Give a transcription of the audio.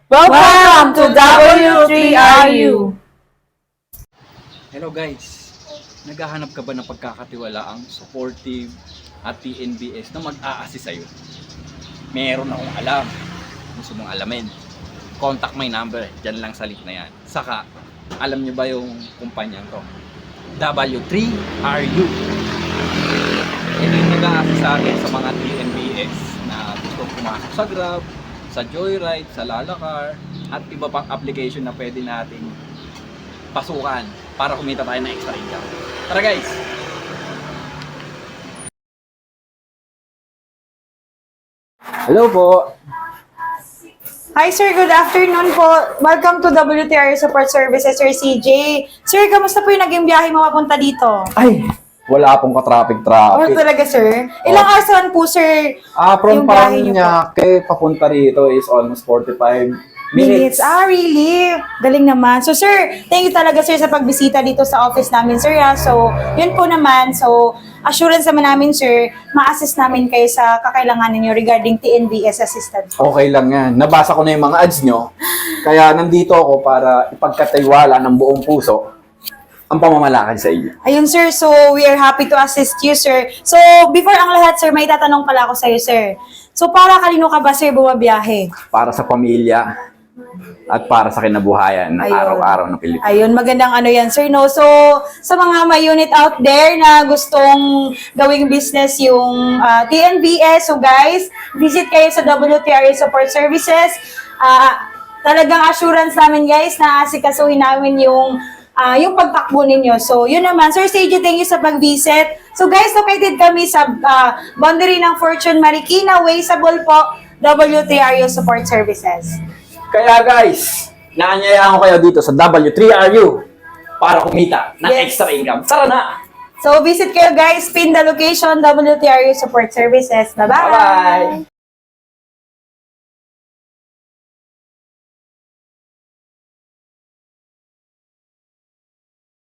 Welcome to W3RU! Hello guys! Naghahanap ka ba ng pagkakatiwalaang supportive at TNBS na mag-a-assist sa'yo? Meron akong alam. Gusto mong alamin. Contact my number. Diyan lang sa link na yan. Saka, alam niyo ba yung kumpanyang to? W3RU. Ito yung nag-a-assist sa akin sa mga TNBS na gusto pumasok sa Grab, sa Joyride, sa Lalacar, at iba pang application na pwede nating pasukan para kumita tayo ng extra income. Tara guys! Hello po! Hi sir, good afternoon po. Welcome to WTRU Support Services, Sir CJ. Sir, kamusta po yung naging biyahe mo papunta dito? Ay! Wala pong Oh, ka-traffic. talaga sir? Ilang hours naman po sir? From yung biyahe niyo po? Paranaque papunta rito is almost 45 minutes. Really? Galing naman. So sir, thank you talaga sir sa pagbisita dito sa office namin sir. So, yun po naman. So, assurance naman namin sir, ma-assist namin kayo sa kakailangan ninyo regarding TNBS assistance. Okay lang yan. Nabasa ko na yung mga ads nyo. Kaya nandito ako para ipagkatiwala ng buong puso ang pamamalakad sa iyo. Ayun sir, so we are happy to assist you sir. So, before ang lahat sir, may tatanong pala ako sa iyo sir. So, para kanino ka ba sir bumabiyahe? Para sa pamilya at para sa kinabuhayan ng Ayun. araw-araw ng Pilipinas. Ayun, magandang ano yan, sir, no? So, sa mga may unit out there na gustong gawing business yung TNBS, so guys, visit kayo sa WTRA Support Services. Talagang assurance namin, guys, na asikasuhin namin yung pagtakbo ninyo. So, yun naman. Sir CJ, thank you sa pag-visit. So, guys, located kami sa boundary ng Fortune Marikina, Waysable po, WTRU Support Services. Kaya guys, naanyayaan ko kayo dito sa W3RU para kumita ng extra income. Tara na! So, visit kayo guys, pin the location, WTRU Support Services. Bye-bye! Bye-bye!